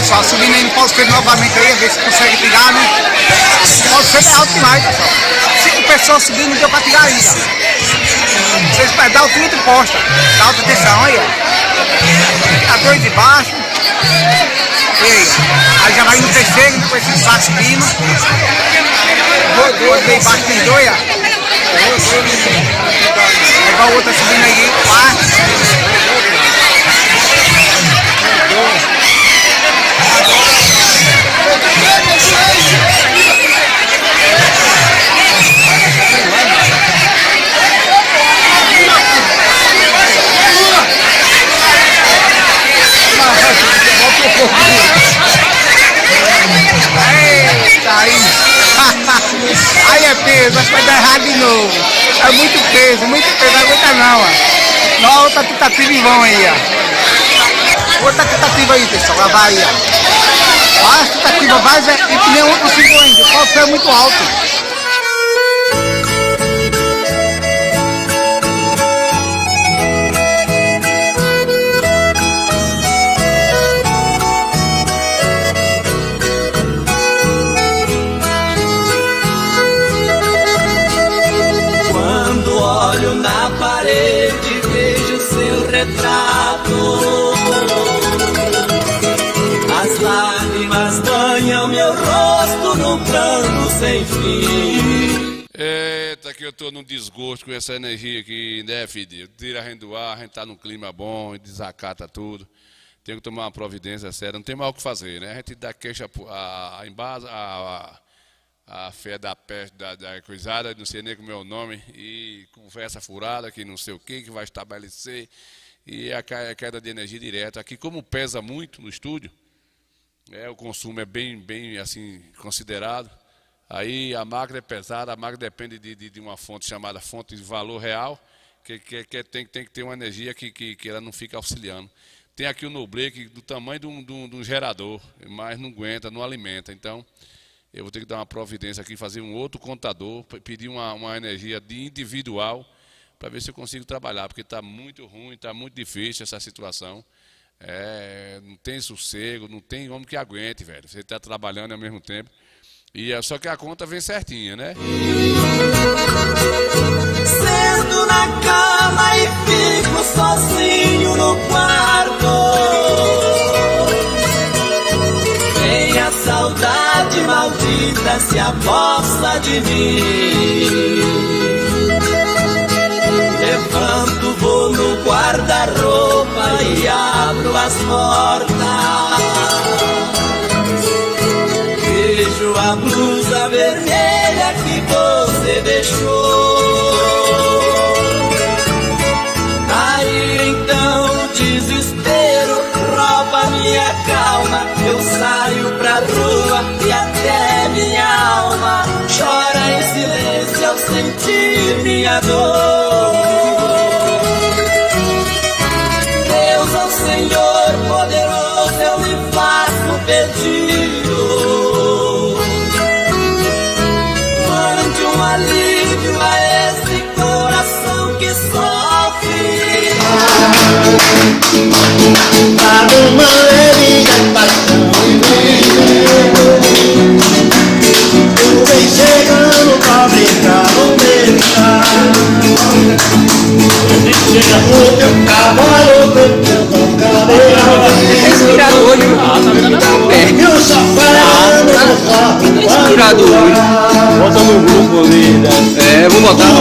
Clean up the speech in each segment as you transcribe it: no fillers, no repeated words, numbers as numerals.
pessoal, subindo aí no Paulo Freire novamente aí, a ver se consegue tirar, né? O Paulo Freire é alto demais, pessoal. 5 pessoas subindo, não deu pra tirar ainda. Vocês pedem altura de posta, dá alta tensão, aí, ó. Tá 2 de baixo. Aí já vai no terceiro, depois esse vai subindo. 2 de baixo, tem 2, ó. Aí vai o outro subindo aí, 4. Eita, aí. Aí é peso, acho que vai dar errado de novo. É muito peso, não aguenta não, ó. Não, outra tentativa em vão aí, ó. Outra tentativa aí, pessoal, lá vai aí, ó. A tentativa vai e que nem outro conseguiu ainda, o pau é muito alto. Na parede vejo seu retrato, as lágrimas banham meu rosto num pranto sem fim. Eita, que eu tô num desgosto com essa energia aqui, né, filho? Tira a gente do ar, a gente tá num clima bom, desacata tudo. Tem que tomar uma providência séria, não tem mais o que fazer, né? A gente dá queixa a fé da peste, da coisada, não sei nem como é o nome, e conversa furada, que não sei o que vai estabelecer, e a queda de energia direta. Aqui, como pesa muito no estúdio, o consumo é bem assim, considerado, aí a máquina é pesada, a máquina depende de uma fonte chamada fonte de valor real, que tem que ter uma energia que ela não fica auxiliando. Tem aqui o no-break do tamanho de um gerador, mas não aguenta, não alimenta, então eu vou ter que dar uma providência aqui, fazer um outro contador, pedir uma energia individual, para ver se eu consigo trabalhar, porque está muito ruim, está muito difícil essa situação. Não tem sossego, não tem homem que aguente, velho. Você está trabalhando ao mesmo tempo. Só que a conta vem certinha, né? Sento na cama e fico sozinho no quarto. A saudade maldita se aposta de mim. Levanto, vou no guarda-roupa e abro as portas. Vejo a blusa vermelha que você deixou. Aí então o desespero rouba minha calma. Eu saio pra rua e até minha alma chora em silêncio ao sentir minha dor. Deus, ó Senhor poderoso, eu lhe faço um pedido. Mande um alívio a esse coração que sofre. Para uma leve paixão e tu vem chegando pra brincar no meu carro. Chega no teu cavalo, no teu cabelo. Respirador, viu? E o sofá no carro. Respirador. Bota no grupo ali, né? Vou botar.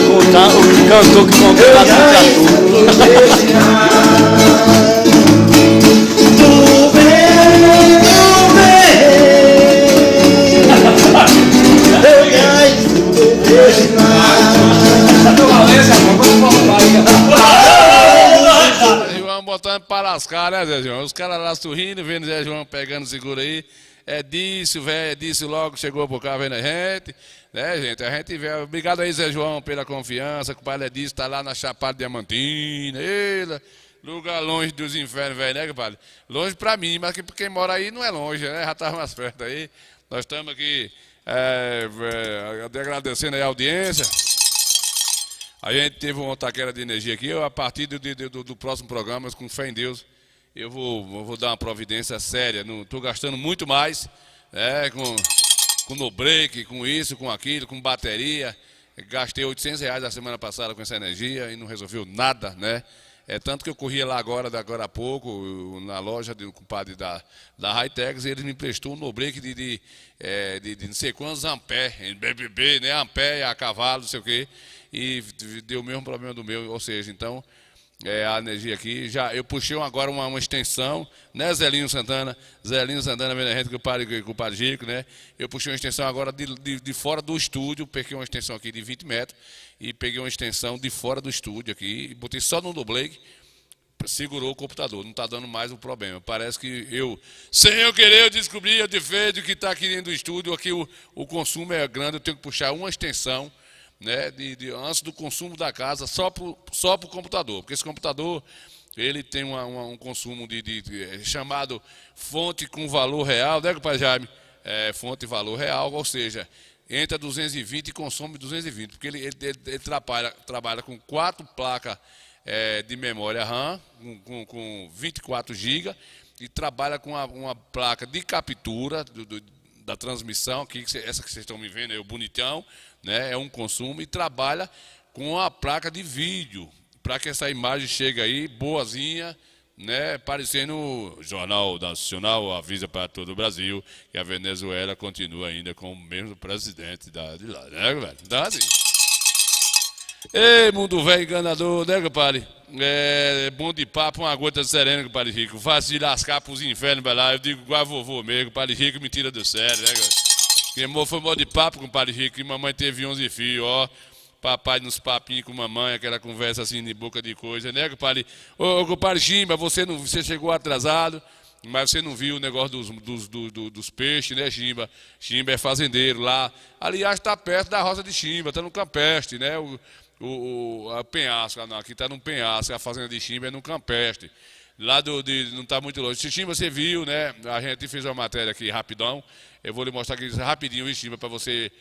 O cantor que contou João botando para lascar, né, Zé João? Os caras lá sorrindo, vendo Zé João pegando seguro aí. É disso, velho, é disso logo chegou por cá vendo a gente, né, gente? A gente vê. Obrigado aí, Zé João, pela confiança. Que o pai é disso, tá lá na Chapada Diamantina, ele, lugar longe dos infernos, velho, né, compadre? Longe pra mim, mas quem mora aí não é longe, né? Já tá mais perto aí. Nós estamos aqui agradecendo aí a audiência. A gente teve uma taquera de energia aqui, a partir do próximo programa, com fé em Deus, eu vou dar uma providência séria. Estou gastando muito mais, com no break, com isso, com aquilo, com bateria. Gastei R$800 a semana passada com essa energia e não resolveu nada, né? É tanto que eu corria lá agora há pouco, na loja do compadre da Hightex, e ele me emprestou um no-break de não sei quantos ampere, BBB, né? Ampere a cavalo, não sei o quê, e deu o mesmo problema do meu, ou seja, então, a energia aqui, eu puxei agora uma extensão, né, Zelinho Santana vendo a gente com o padre Rico, né? Eu puxei uma extensão agora de fora do estúdio, peguei uma extensão aqui de 20 metros, e peguei uma extensão de fora do estúdio aqui, e botei só no Dobleik, segurou o computador, não está dando mais o problema. Parece que sem eu querer, eu descobri, eu defeito que está aqui dentro do estúdio, aqui o consumo é grande, eu tenho que puxar uma extensão, né, antes do consumo da casa, só para o computador, porque esse computador, ele tem um consumo chamado fonte com valor real, né, compadre Jaime? Fonte e valor real, ou seja, entra 220 e consome 220, porque ele trabalha com 4 placas de memória RAM, com 24 GB, e trabalha com uma placa de captura da transmissão, aqui, essa que vocês estão me vendo, é o bonitão, né, é um consumo, e trabalha com a placa de vídeo, para que essa imagem chegue aí, boazinha, né, parecendo o Jornal Nacional avisa para todo o Brasil que a Venezuela continua ainda com o mesmo presidente de lá, né, velho? Então, assim. Ei, mundo velho enganador, né, compadre? Bom de papo, uma gota de sereno, compadre Rico. Fácil de lascar pros infernos, vai lá. Eu digo igual a vovô mesmo, compadre Rico me tira do sério, né, cara? Queimou foi mó de papo, compadre Rico, e mamãe teve 11 filhos, ó. Papai nos papinhos com mamãe, aquela conversa assim de boca de coisa, né, compadre? Ô, compadre Chimba, você chegou atrasado, mas você não viu o negócio dos peixes, né, Chimba? Chimba é fazendeiro lá. Aliás, está perto da roça de Chimba, está no Campestre, né? A penhasco, aqui está no penhasco, a fazenda de Chimba é no Campestre. Lá não está muito longe. Chimba, você viu, né? A gente fez uma matéria aqui rapidão. Eu vou lhe mostrar aqui rapidinho, Chimba, para você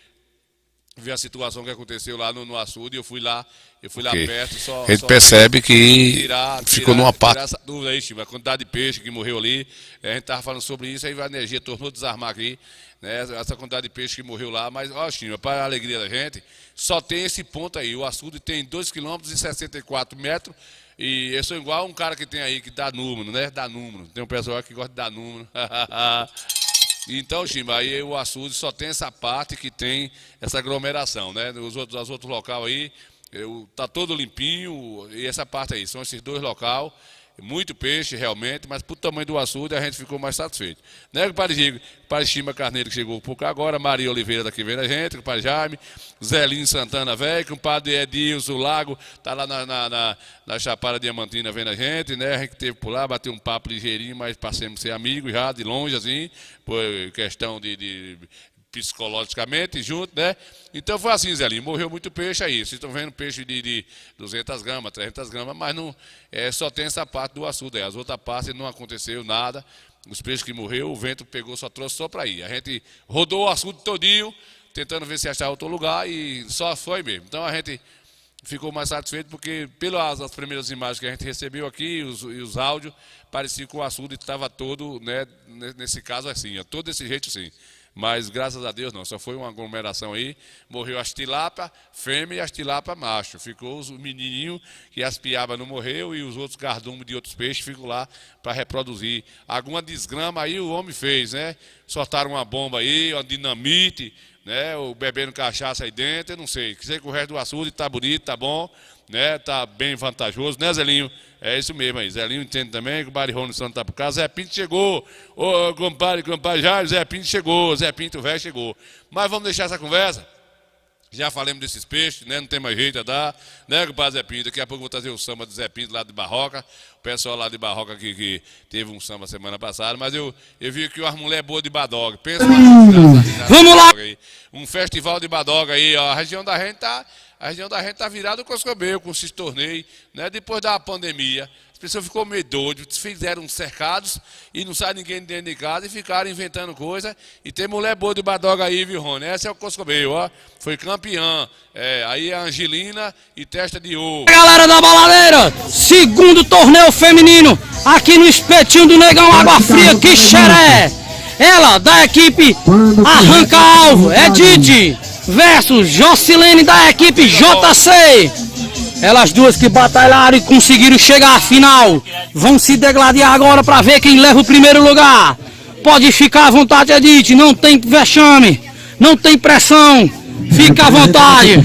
ver a situação que aconteceu lá no açude. Eu fui lá Okay. perto, A gente percebe que ficou numa parte. Tirar essa dúvida aí, Chimba, a quantidade de peixe que morreu ali. A gente estava falando sobre isso, aí a energia tornou a desarmar aqui, né? Essa quantidade de peixe que morreu lá. Mas, ó, Chimba, para a alegria da gente, só tem esse ponto aí. O açude tem 2,64 km. E eu sou igual um cara que tem aí, que dá número, né? Dá número. Tem um pessoal que gosta de dar número. Então, Chimba, aí o açude só tem essa parte que tem essa aglomeração, né? Os outros locais aí, tá todo limpinho, e essa parte aí, são esses 2 locais, muito peixe realmente, mas pro tamanho do açude a gente ficou mais satisfeito. Né, compadre Rico? Compadre Chimba Carneiro que chegou um pouco agora, Maria Oliveira daqui vendo a gente, compadre Jaime, Zelinho Santana velho, compadre Edilson Lago, tá lá na Chapada Diamantina vendo a gente, né? A gente teve por lá, bateu um papo ligeirinho, mas passamos a ser amigos já, de longe assim, por questão de psicologicamente junto, né? Então foi assim, Zelinho, morreu muito peixe aí. Vocês estão vendo peixe de 200 gramas, 300 gramas, mas não, só tem essa parte do açude aí. As outras partes não aconteceu nada. Os peixes que morreu, o vento pegou, só trouxe só para aí. A gente rodou o açude todinho, tentando ver se achava outro lugar, e só foi mesmo. Então a gente ficou mais satisfeito porque, pelas as primeiras imagens que a gente recebeu aqui, e os áudios, parecia que o açude estava todo, né, nesse caso assim, todo desse jeito assim. Mas, graças a Deus, não. Só foi uma aglomeração aí. Morreu as tilápia fêmea e as tilápia macho. Ficou os menininhos, que as piabas não morreu, e os outros cardumes de outros peixes ficam lá para reproduzir. Alguma desgrama aí o homem fez, né? Soltaram uma bomba aí, uma dinamite, né? O bebendo cachaça aí dentro, eu não sei. Sei que o resto do açude tá bonito, tá bom, né? Tá bem vantajoso, né, Zelinho? É isso mesmo aí. Zelinho entende também que o Bari Rony Santos tá por cá. Zé Pinto chegou. Ô, compadre Jair, Zé Pinto chegou. Zé Pinto velho chegou. Mas vamos deixar essa conversa. Já falamos desses peixes, né? Não tem mais jeito a dar, né, compadre Zé Pinto? Daqui a pouco eu vou trazer o samba do Zé Pinto lá de Barroca. O pessoal lá de Barroca que teve um samba semana passada. Mas eu vi que umas mulheres boas de Badoga. Pensa vamos lá! Aí. Um festival de Badoga aí, ó. A região da gente tá virada com os cabelos, com esses torneios, né? Depois da pandemia, As pessoas ficou meio doidas, fizeram uns cercados e não sai ninguém dentro de casa e ficaram inventando coisa. E tem mulher boa de Badoga aí, viu, Rony? Essa é o Coscobeio, ó. Foi campeã. Aí é a Angelina e Testa de Ovo. Galera da Baladeira, segundo torneio feminino, aqui no Espetinho do Negão Água Fria, Quixeré. Ela, da equipe Arranca Alvo, Edith, versus Jocilene, da equipe JC. Elas duas que batalharam e conseguiram chegar à final. Vão se degladiar agora para ver quem leva o primeiro lugar. Pode ficar à vontade, Edith, não tem vexame, não tem pressão. Fica à vontade.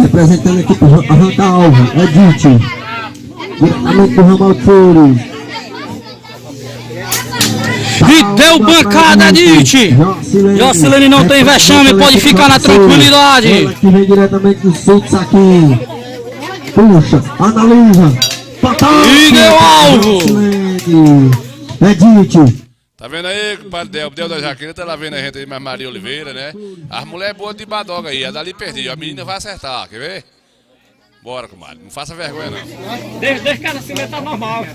Representando a equipe Arranca Alvo, Edith, diretamente do Ramal Flores. E deu bancada, Edith. Jocilene não tem vexame, pode ficar na tranquilidade. Ela que vem diretamente do Santos aqui. Puxa, analisa. E deu alvo. Edith. Tá vendo aí, compadre Del da Jaqueira, tá lá vendo a gente aí, mais Maria Oliveira, né? As mulheres boas de Badoga aí, a dali perdeu, a menina vai acertar, quer ver? Bora, comadre, não faça vergonha não. Deixa que ela se meta normal.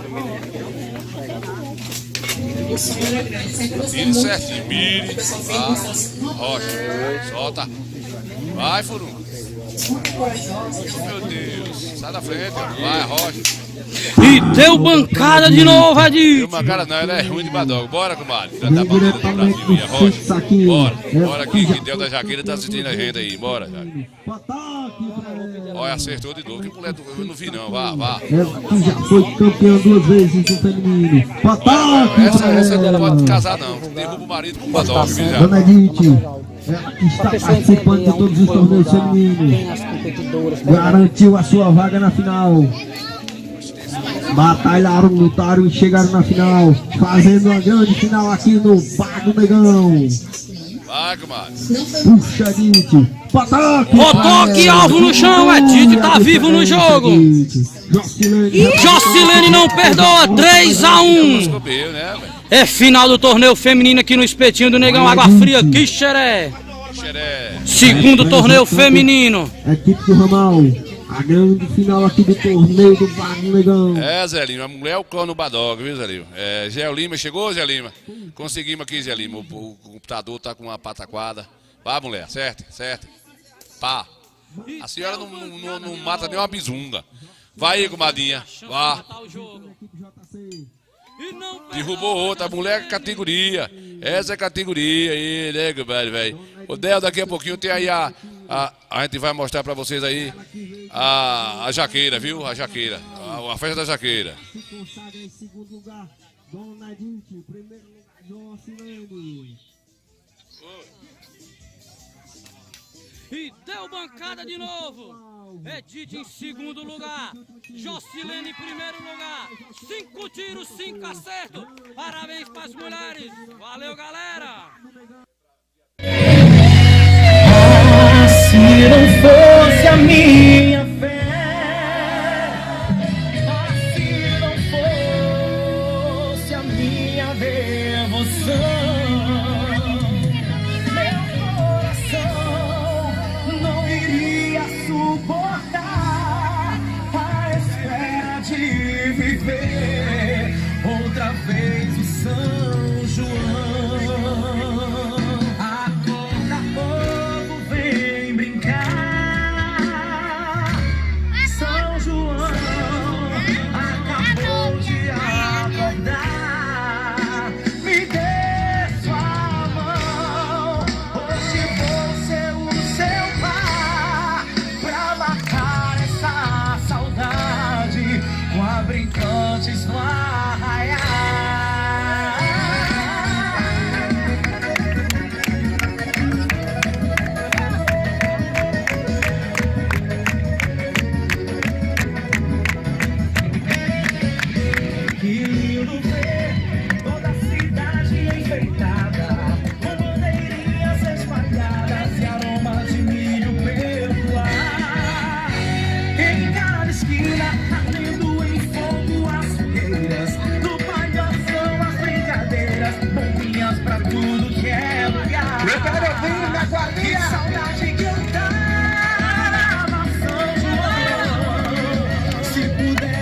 Tire certinho, mire, vá, rocha, solta, vai, Furunga. Meu Deus, sai da frente, vai, rocha. E deu bancada de novo, Edith. Deu bancada não, ela é ruim de Badoga. Bora, comadre, já tá bandeira do Brasil e a rocha. Bora que Del da Jaqueira tá assistindo a gente aí, bora. Olha, acertou de novo, que mulher do... eu não vi não, vá. Ela que já foi campeã 2 vezes no feminino. Essa não pode casar não, derruba o marido com o Badoga. Dona Edith, ela que está participando de todos os torneios femininos, garantiu a sua vaga na final. Batalharam, lutaram e chegaram na final, fazendo uma grande final aqui no Bar do Negão. Vai, comadre. Puxa, Edith. Toque alvo no chão, Edith tá vivo no jogo. Jocilene não perdoa, 3-1. É final do torneio feminino aqui no Espetinho do Negão Água Fria, Quixeré. Segundo torneio feminino. Equipe do Ramal. A grande final aqui do torneio do Bar do Negão. Zé Lima, a mulher é o cão no Badoga, viu, Zé Lima? Zé Lima, chegou, Zé Lima? Conseguimos aqui, Zé Lima. O computador tá com uma pataquada. Vá, mulher, certo? Pá. A senhora não mata nem uma bizunga. Vai aí, comadinha. Vá. Derrubou outra, a mulher é categoria. Essa é categoria aí, né, velho? O Del, daqui a pouquinho tem aí a gente vai mostrar pra vocês aí a jaqueira, viu? A jaqueira. A festa da jaqueira. Se consagra em segundo lugar, Dona Edith. Primeiro lugar, Jocilene. E deu bancada de novo. Edith em segundo lugar. Jocilene em primeiro lugar. 5 tiros, 5 acertos. Parabéns para as mulheres. Valeu, galera. Se não fosse a minha fé, se não fosse a minha devoção, meu coração não iria suportar a espera de viver outra vez o São João. Brincantes no arraial. Que lindo ver toda a cidade enfeitada, com bandeirinhas espalhadas e aromas de milho pelo ar. Em cada esquina, ardendo em fogo as fogueiras, do palhação as brincadeiras, bombinhas pra tudo que é lugar. Que saudade que eu tava, São João. Se puder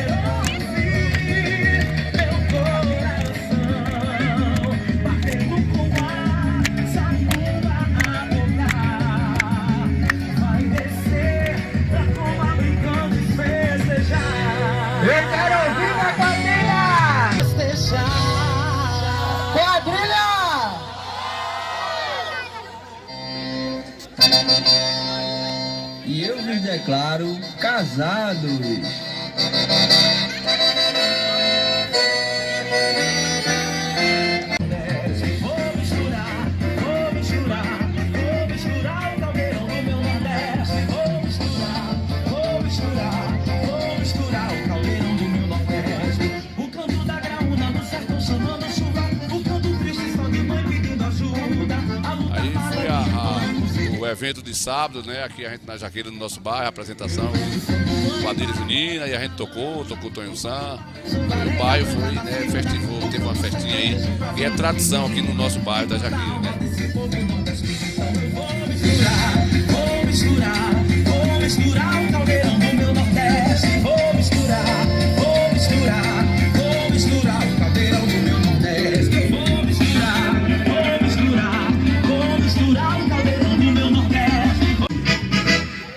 e, é claro, casados. O evento de sábado, né? Aqui a gente na Jaqueira, no nosso bairro, a apresentação, quadrilha junina, e a gente tocou Tonho Sam. O bairro foi, né? Festivou, teve uma festinha aí, que é tradição aqui no nosso bairro da Jaqueira, né? Vou misturar o caldeirão do meu Nordeste. Vou misturar o caldeirão do meu Nordeste. Vou misturar o caldeirão do meu Nordeste.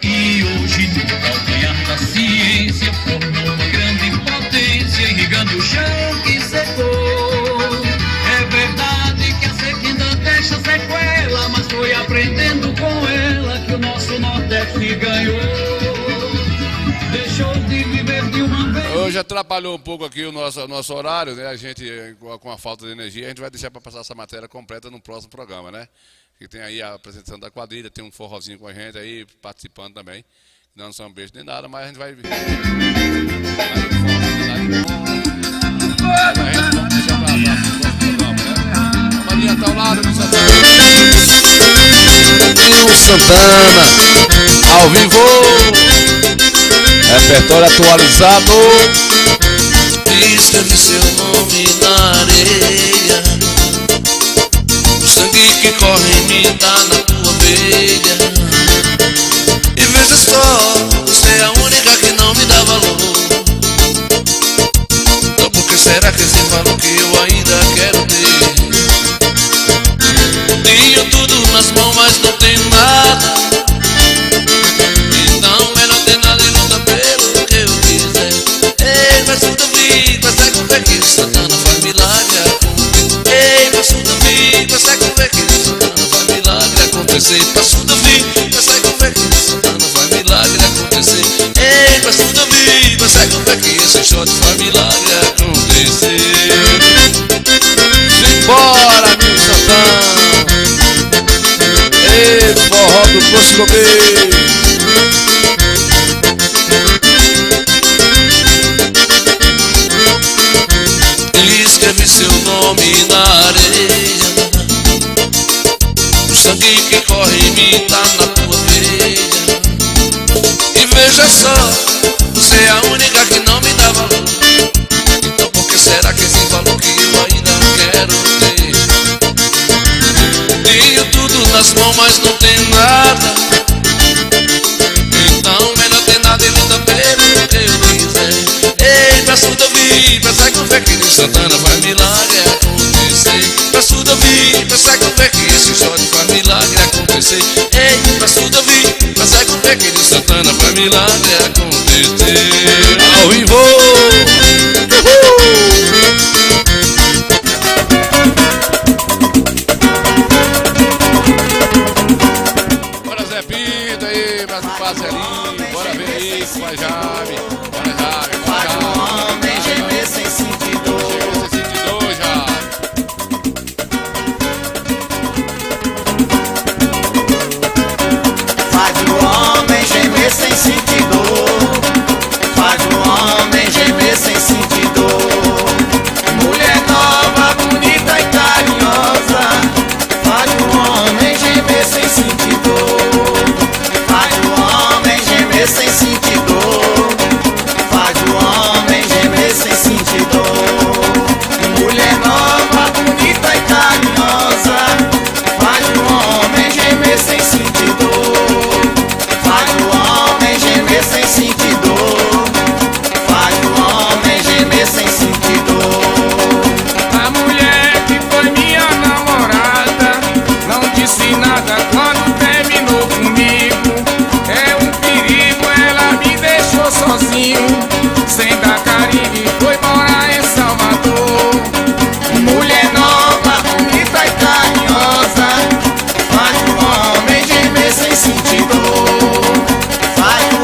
E hoje no calcanhar da ciência formou uma grande potência, irrigando o chão que secou. É verdade que a sequidão deixa sequela, mas foi aprendendo com ela que o nosso Nordeste ganhou. Deixou de viver de uma vez. Hoje atrapalhou um pouco aqui o nosso horário, né? A gente, com a falta de energia, a gente vai deixar para passar essa matéria completa no próximo programa, né? Que tem aí a apresentação da quadrilha, tem um forrozinho com a gente aí, participando também. Não são beijo nem nada, mas a gente vai ver. A gente vamos deixar para o próximo programa, né? Vamos adiantar o lado do Santana. Nil Santana, ao vivo, repertório atualizado. Escreve seu nome na areia, o sangue que corre em mim tá na tua veia. E veja só, você é a única que não me dá valor. Então por que será que você falou que eu ainda quero ter? Tenho tudo nas mãos, mas não tenho nada. Então melhor ter nada e luta pelo que eu quiser. Ei, peço Davi, peça com fé que Santana faz milagre acontecer. Ei, peço Davi, peça com fé que Santana faz milagre acontecer. Peço Davi, peça com fé que Santana faz milagre acontecer. Ei, peço Davi, peça com fé que esse shot faz milagre acontecer. Simbora, Nil Santana. Ei, forró do Coscobê. Escreve seu nome na areia, o sangue que corre em mim tá na tua veia. E veja só, você é a única que não me dá valor. Então por que será que esse valor que eu ainda quero ter? Tenho tudo nas mãos, mas não tenho nada. Então melhor ter nada e luta pelo que eu quiser. Ei, peço Davi, peça com fé que Santana faz milagre acontecer. Peço Davi, peça com fé que esse shot faz milagre acontecer. Ei, peço Davi, peça com fé que Santana faz milagre acontecer. Ao vivo. Bora Zé Pinto aí, Marcelinho, bora ver aí, vai Jaime, bora Jaime, bora Jaime. Homem gemer sem sentir dor. Chega sem sentir dor, já. Faz o homem gemer sem sentir dor. Faz o homem gemer sem sentir dor. Mulher nova, bonita e carinhosa. Faz o homem gemer sem sentir dor. Faz o homem gemer sem sentir dor. Faz o homem gemer sem sentir dor. Mulher nova, bonita e carinhosa. Faz o homem gemer sem sentir dor. Faz o homem gemer sem sentir dor. Faz o homem gemer sem sentir dor. A mulher que foi minha namorada não disse nada quando terminou comigo. É um perigo, ela me deixou sozinho, sem dar carinho e foi morar em Salvador. Mulher nova, bonita e carinhosa. Faz o homem gemer sem sentir dor. Faz o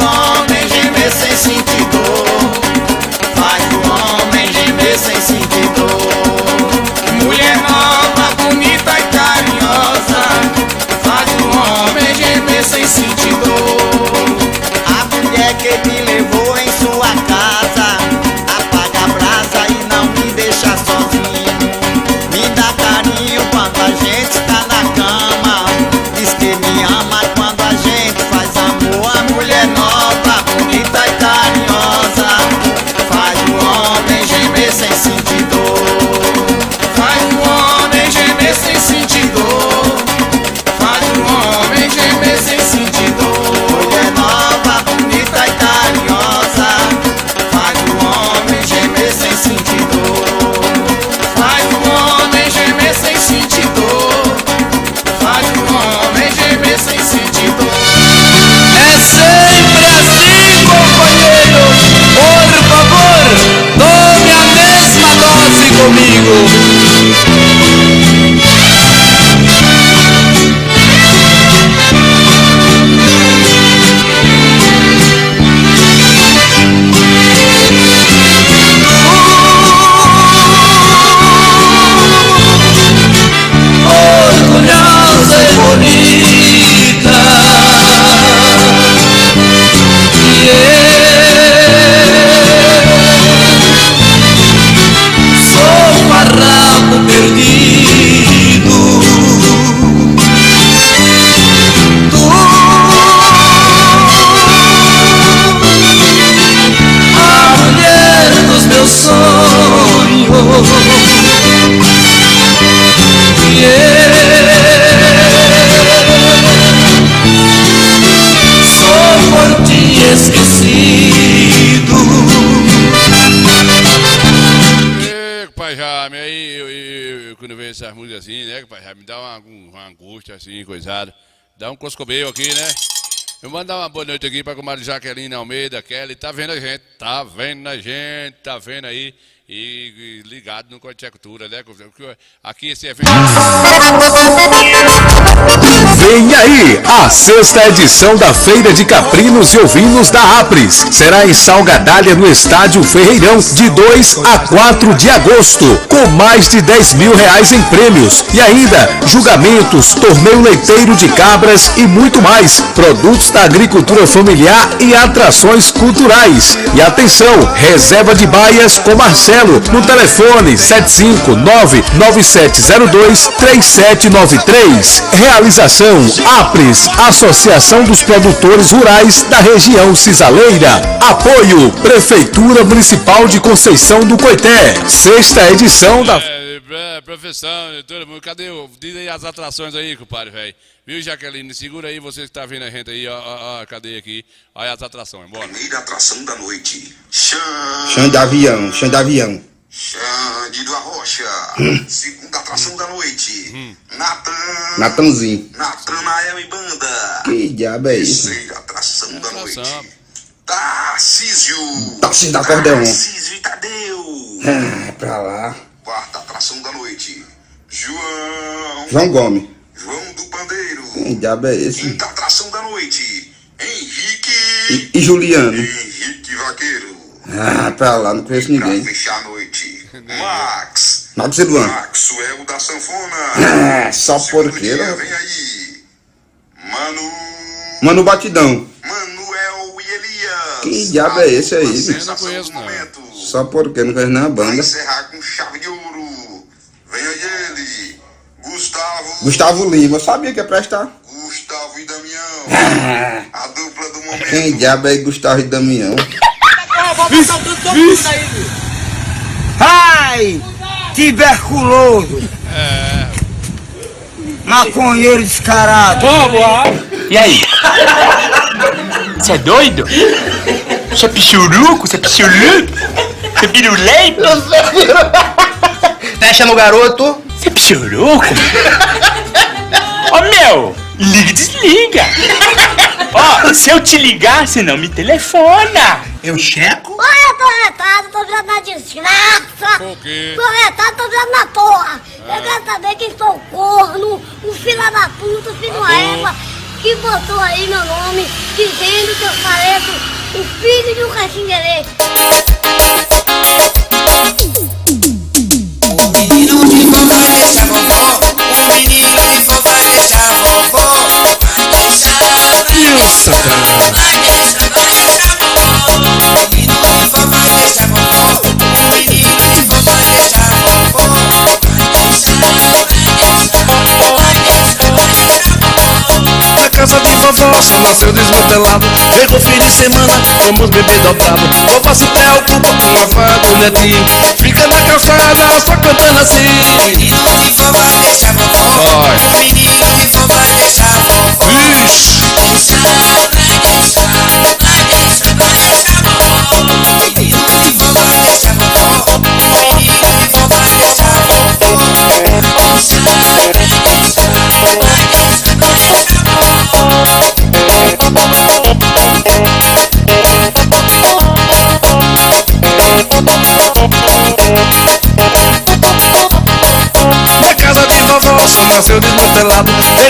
comigo. Orgulhosa e bonita, sou um farrapo perdido. Tu, a mulher dos meus sonhos, sou por ti esquecido. Pai Jaime, aí eu quando vejo essas músicas assim, né, pai Jaime, me dá uma angústia assim, coisada. Dá um coscobeio aqui, né? Eu vou mandar uma boa noite aqui pra comadre Jaqueline Almeida. Kelly, tá vendo a gente? Tá vendo a gente, tá vendo aí. E ligado no Corte Cultura, né? Aqui esse evento. Vem aí a 6ª edição da Feira de Caprinos e Ovinos da Apres. Será em Salgadalha, no Estádio Ferreirão, de 2 a 4 de agosto, com mais de R$10 mil em prêmios. E ainda, julgamentos, torneio leiteiro de cabras e muito mais. Produtos da agricultura familiar e atrações culturais. E atenção, reserva de baias com Marcelo, no telefone 759-9702-3793. Realização Apres, Associação dos Produtores Rurais da região Cisaleira. Apoio Prefeitura Municipal de Conceição do Coité. 6ª edição da... Professor, todo mundo, cadê diz aí as atrações aí, compadre, velho? Viu, Jaqueline? Segura aí, você que tá vendo a gente aí, ó, cadê aqui? Olha as atrações, bora. Primeira atração da noite. Chão de avião. Xande do Arrocha. Segunda atração da noite. Natanzinho. Natanael e Banda. Que diabo é isso? Terceira atração da noite. Tarcísio da Acordeon. Tarcísio e Tadeu. Pra lá. Quarta atração da noite. João Gomes. João do Pandeiro. Que diabo é esse? Quinta atração da noite. Henrique e Juliano. Henrique Vaqueiro. Pra lá, não conheço ninguém. Pra fechar a noite. Max e Luan. Maxwell da Sanfona. Só porqueira. Vem aí. Mano Batidão. Manuel e Elias. Que diabo é esse aí? Eu não conheço, não. Só porque não conheço nem a banda. Vai encerrar com chave de ouro. Vem aí ele. Gustavo Lima. Eu sabia que ia prestar. Gustavo e Damião. A dupla do momento. Quem diabo é Gustavo e Damião? Ai! Tuberculoso! Maconheiro descarado! E aí? Você é doido? Você é pichuruco? Você é pichuruco? Você é pirulento? Tá achando o garoto? Você é pichuruco? Ô meu, liga e desliga! Ó, se eu te ligar, você não me telefona! Eu checo? Olha, tô retado, tô virando na desgraça! Por quê? Tô retado, tô virando na porra! Eu quero saber quem foi o corno, o filho da puta, o filho da égua, que botou aí meu nome, dizendo que eu pareço o filho de um caxinguerê. Menino de vó vai deixar vovó. O menino de vó vai deixar vovó. Vai deixar, vai deixar, vai deixar, vai deixar vovó. Menino de vó vai deixar vovó. O menino de vó vai deixar vovó. Vai deixar, vai deixar, vai deixar, vai deixar vovó. Na casa de vovó só nasceu desmantelado. Chegou fim de semana, vamos beber dobrado. Vovó se preocupa com a vaga do netinho. Fica na calçada só cantando assim. Menino de vó vai deixar vovó. O menino de vó vai deixar vovó. Ixi. Vai deixar, vai deixar, vai deixar, vai deixar vovó. Menino de vó vai deixar vovó. O menino de vó vai deixar vovó. Vai deixar, vai deixar, vai deixar, vai deixar vovó.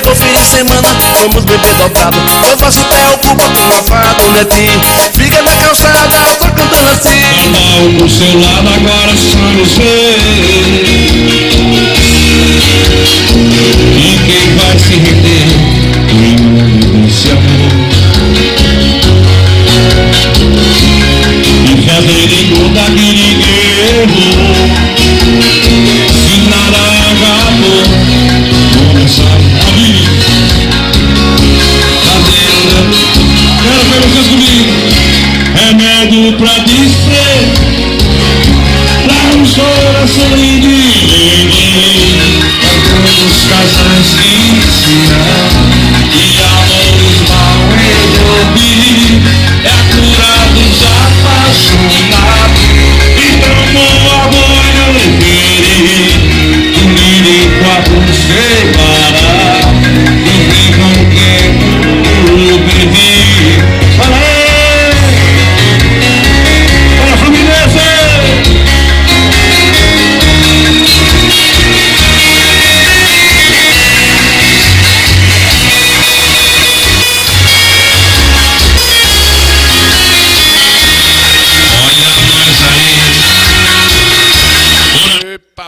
Chegou fim de semana, vamos beber dobrado. Vovó se preocupa com o afado, netinho. Fica na calçada, só cantando assim. Mal pro seu lado agora só nos vê. E quem vai se render em nome desse amor? E Federico daquele ninguém errou. Se nada acabou, começar a vir. Quero ver vocês comigo. Remédio pra desprezo, pra um coração de ninguém. Alguns casais ensinam que amores mal resolvidos é a cura dos apaixonados. Então boa banho levei, unir quatro separar, e vem com quem eu bebi. Fala aí! Fala Fluminense!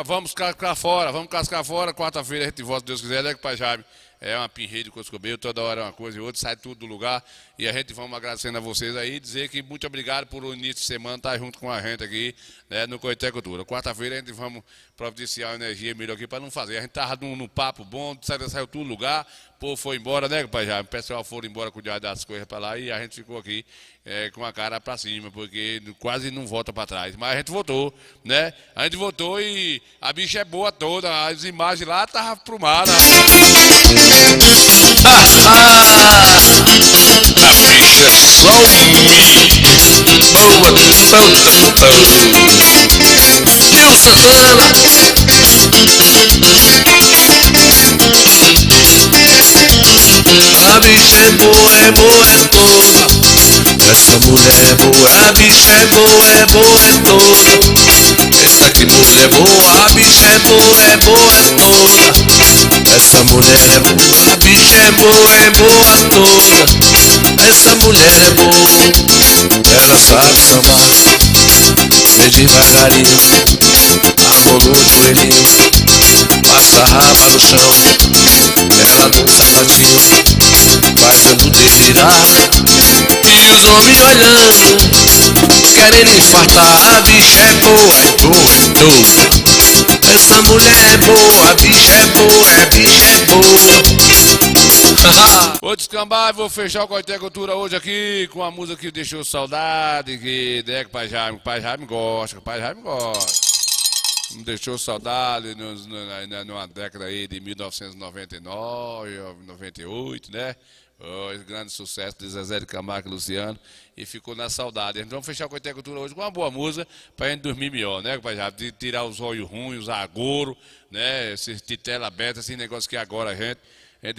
Vamos cascar fora, quarta-feira a gente volta, se Deus quiser, né, Pai Jaime? É uma pinreira de Coscobeiro, toda hora é uma coisa e outra, sai tudo do lugar. E a gente vamos agradecendo a vocês aí, dizer que muito obrigado por o início de semana estar junto com a gente aqui, né, no Coité Cultura. Quarta-feira a gente vamos providenciar uma energia melhor aqui para não fazer. A gente tava num papo bom, saiu tudo do lugar, o povo foi embora, né, Pai Jaime? O pessoal foram embora cuidar das coisas para lá e a gente ficou aqui com a cara para cima, porque quase não volta para trás. Mas a gente voltou, né? A gente voltou e a bicha é boa toda, as imagens lá estavam aprumadas. A bicha é só boa toda. Nil Santana. A bicha é boa toda. Essa mulher é boa, a bicha é boa toda. Eita que mulher boa, a bicha é boa toda. Essa mulher é boa, a bicha é boa toda. Essa mulher é boa, ela sabe sambar, bem devagarinho, a mão no joelhinho, passa a raba no chão, ela no sapatinho, vai dando delirar. E os homens olhando, querendo infartar. A bicha é boa toda. Essa mulher é boa, a bicha é boa. Vou descambar e vou fechar o Coité Cultura hoje aqui com a música que deixou saudade, que Deco Pai Jaime gosta, me deixou saudade numa década aí de 1999, 98, né? O grande sucesso de Zezé de Camargo e Luciano, e ficou na saudade. Então vamos fechar o Coité Cultura hoje com uma boa música pra gente dormir melhor, né, compadre? De tirar os olhos ruins, os agouro, né? Esses titela aberta, esse negócio que agora a gente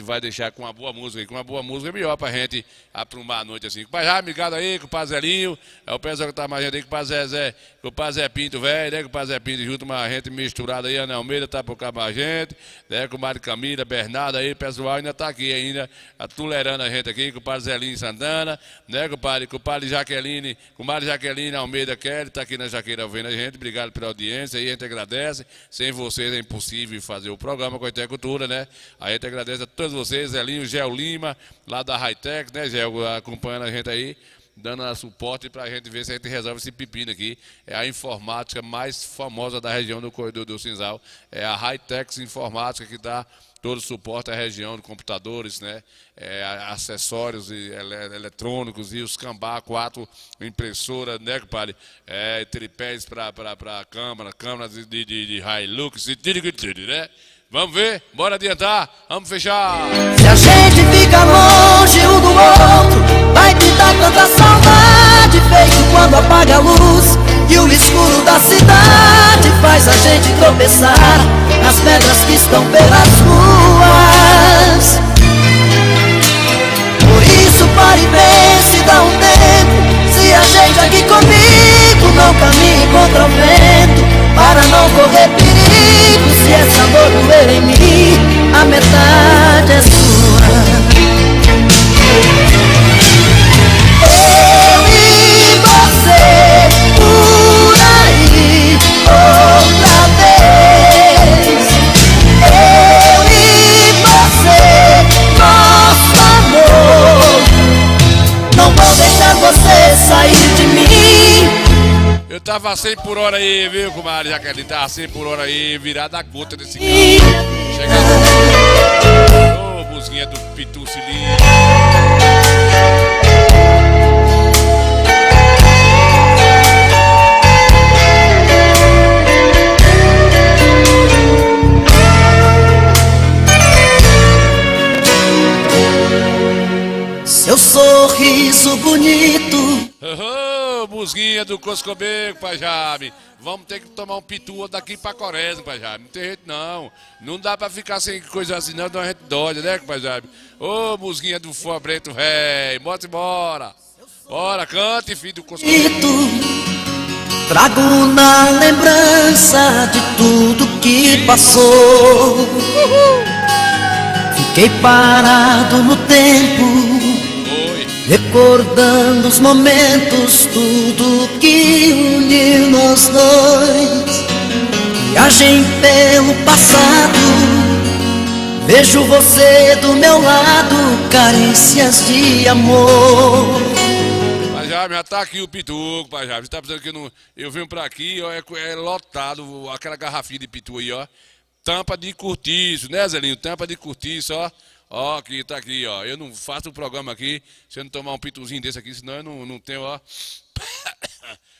vai deixar com uma boa música aí. Com uma boa música é melhor pra gente aprumar a noite assim. Compadre, amigado aí, com o Padre Zelinho, é o pessoal que tá mais gente aí, com o Padre Zezé, com o Padre Zé Pinto, velho, né? Com o Padre Zé Pinto junto, uma gente misturada aí, Ana Almeida tá por cá mais gente, né? Com o Mário Camila, Bernardo aí, o pessoal ainda tá aqui ainda, tolerando a gente aqui, com o Padre Zelinho Santana, né? Com o Padre Jaqueline, com o Mário Jaqueline Almeida Kelly, tá aqui na Jaqueira ouvindo a gente, obrigado pela audiência aí, a gente agradece. Sem vocês é impossível fazer o programa Coité Cultura, né? A gente agradece a todos vocês, Zelinho, Gel Lima, lá da Hightech, né, Gel, acompanhando a gente aí, dando suporte pra gente ver se a gente resolve esse pepino aqui. É a informática mais famosa da região do Cinzal, é a Hightech Informática, que dá todo o suporte à região de computadores, né, acessórios eletrônicos e os cambá, 4 impressoras, né, compadre, tripés para câmera de Hilux e tudo, né? Vamos ver, bora adiantar, vamos fechar. Se a gente fica longe um do outro, vai te dar tanta saudade, feito quando apaga a luz e o escuro da cidade faz a gente tropeçar nas pedras que estão pelas ruas. Por isso pare e pense, dá um tempo, se a gente aqui comigo não caminhe contra o vento, para não correr perigo. Se essa dor doer em mim, a metade é sua. tava a 100 por hora aí, viu, comadre Jaqueline? Tava a 100 por hora aí, virada a gota desse carro. Chegando. Ô, busguinha do Pitu Cilinho. Seu sorriso bonito. Ô, busguinha do Coscobeco, pai Jaime. Vamos ter que tomar um pitu daqui pra Quaresma, pai Jaime. Não tem jeito não. Não dá pra ficar sem coisa assim não, a gente dói, né, pai Jaime? Ô, busguinha do Fua Preto, véi. Bota embora. Bora, cante, filho do Coscobeco. Trago na lembrança de tudo que passou. Fiquei parado no tempo, recordando os momentos, tudo que uniu nós dois. Viagem pelo passado, vejo você do meu lado, carícias de amor. Pai Jaime, já tá aqui o pituco, pai Jaime. Você tá pensando que eu venho pra aqui, ó, é lotado, aquela garrafinha de pitu aí, ó. Tampa de cortiço, né, Zelinho? Tampa de cortiço, ó. Ó, aqui, tá aqui, ó. Eu não faço o programa aqui se eu não tomar um pituzinho desse aqui, senão eu não tenho, ó.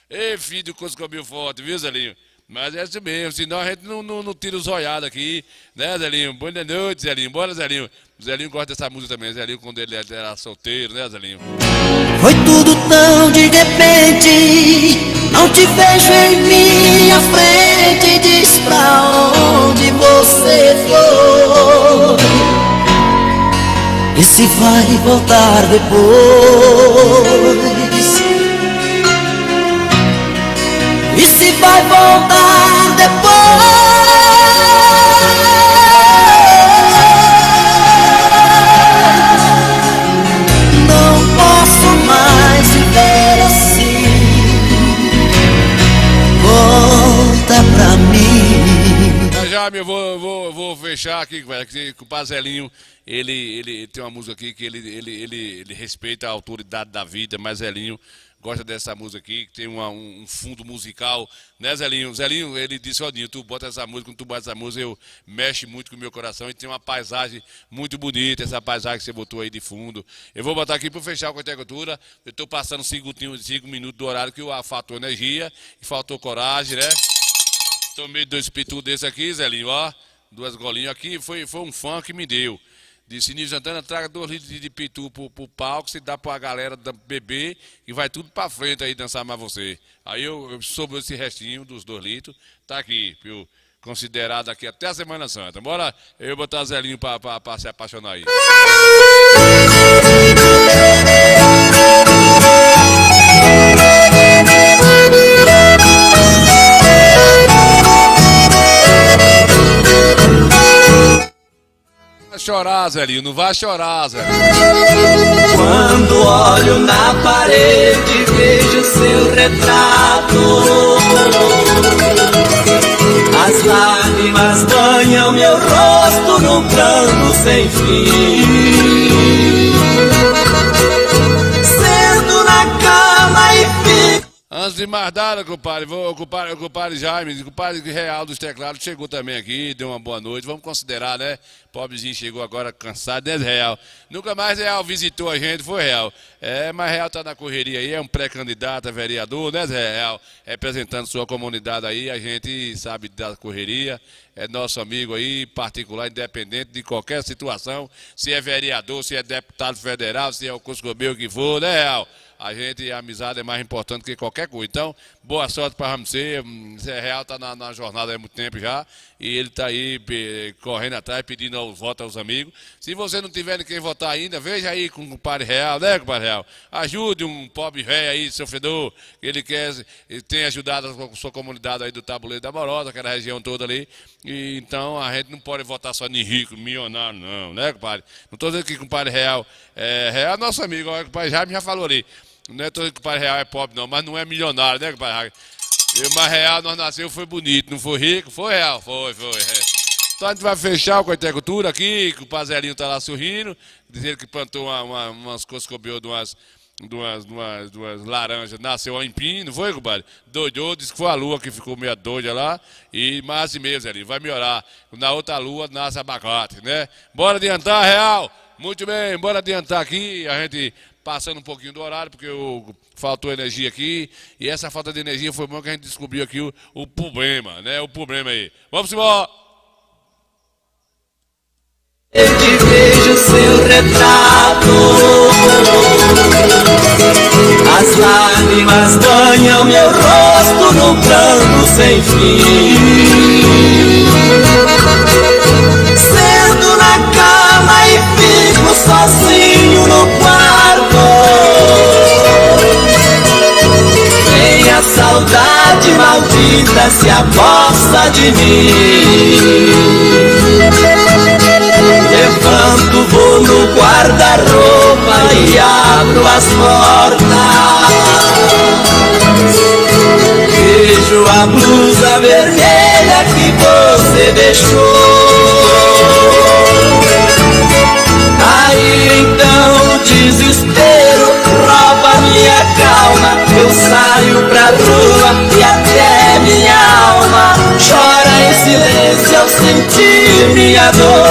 Ei, filho do Coscobinho forte, viu, Zelinho? Mas é assim mesmo, senão a gente não tira os olhados aqui, né, Zelinho? Boa noite, Zelinho. Bora, Zelinho. O Zelinho gosta dessa música também, Zelinho, quando ele era solteiro, né, Zelinho? Foi tudo tão de repente, não te vejo em minha frente, diz pra onde você foi. E se vai voltar depois? E se vai voltar depois? Não posso mais viver assim. Volta pra mim. Mas já, eu vou fechar aqui, com o Pazelinho. Ele tem uma música aqui que ele respeita a autoridade da vida, mas Zelinho gosta dessa música aqui, que tem um fundo musical, né, Zelinho? Zelinho, ele disse, ó, Dinho, tu bota essa música, quando tu bota essa música, eu mexe muito com o meu coração, e tem uma paisagem muito bonita, essa paisagem que você botou aí de fundo. Eu vou botar aqui para fechar com a agricultura, eu tô passando 5 minutos do horário, que faltou energia, e faltou coragem, né? Tomei 2 pitu desse aqui, Zelinho, ó, 2 golinhas aqui, foi um fã que me deu. Disse, Nil Santana, traga 2 litros de pitu pro palco, se dá pra galera beber e vai tudo pra frente aí dançar mais você. Aí eu soube esse restinho dos 2 litros, tá aqui, viu? Considerado aqui até a Semana Santa. Bora eu botar Zelinho pra se apaixonar aí. Vai chorar, Zelinho, não vai chorar, Zelinho. Quando olho na parede, vejo seu retrato. As lágrimas banham meu rosto num pranto sem fim. Sento na cama e fico. Antes de mais nada, compadre, o compadre Jaime, o compadre Real dos Teclados chegou também aqui, deu uma boa noite. Vamos considerar, né? Pobrezinho chegou agora cansado, né, Real? Nunca mais Real visitou a gente, foi Real. É, mas Real tá na correria aí, é um pré-candidato a vereador, né, Real? Representando sua comunidade aí, a gente sabe da correria. É nosso amigo aí, particular, independente de qualquer situação. Se é vereador, se é deputado federal, se é o Coscobeu que for, né, Real? A amizade é mais importante que qualquer coisa. Então, boa sorte para você. Zé Real está na jornada há muito tempo já. E ele está aí correndo atrás, pedindo os votos aos amigos. Se você não tiver quem votar ainda, veja aí com o compadre Real, né, compadre Real? Ajude um pobre velho aí, sofredor, que ele tem ajudado a sua comunidade aí do Tabuleiro da Amorosa, aquela região toda ali. E, então, a gente não pode votar só em rico, milionário, não, né, compadre? Não estou dizendo que o compadre Real é nosso amigo, o compadre Jaime já falou ali. Não é todo que o pai Real é pobre, não, mas não é milionário, né, pai? Mas Real, nós nasceu, foi bonito, não foi rico? Foi Real, foi. Então a gente vai fechar com a agricultura aqui, que o Pazelinho tá lá sorrindo, dizendo que plantou umas coisas de duas laranjas, nasceu um empim, não foi, compadre? Doidou, disse que foi a lua que ficou meio doida lá, e mais assim mesmo, ali, vai melhorar. Na outra lua nasce abacate, né? Bora adiantar, Real? Muito bem, bora adiantar aqui, a gente passando um pouquinho do horário, porque faltou energia aqui, e essa falta de energia foi bom que a gente descobriu aqui o problema, né? O problema aí. Vamos embora! Eu te vejo seu retrato, as lágrimas banham meu rosto no pranto sem fim. Sento na cama e fico sozinho no quarto. Vem a saudade maldita se aposta de mim. Levanto, vou no guarda-roupa e abro as portas. Vejo a blusa vermelha que você deixou. Aí então o desespero rouba minha calma. Eu saio pra rua e até minha alma chora em silêncio ao sentir minha dor.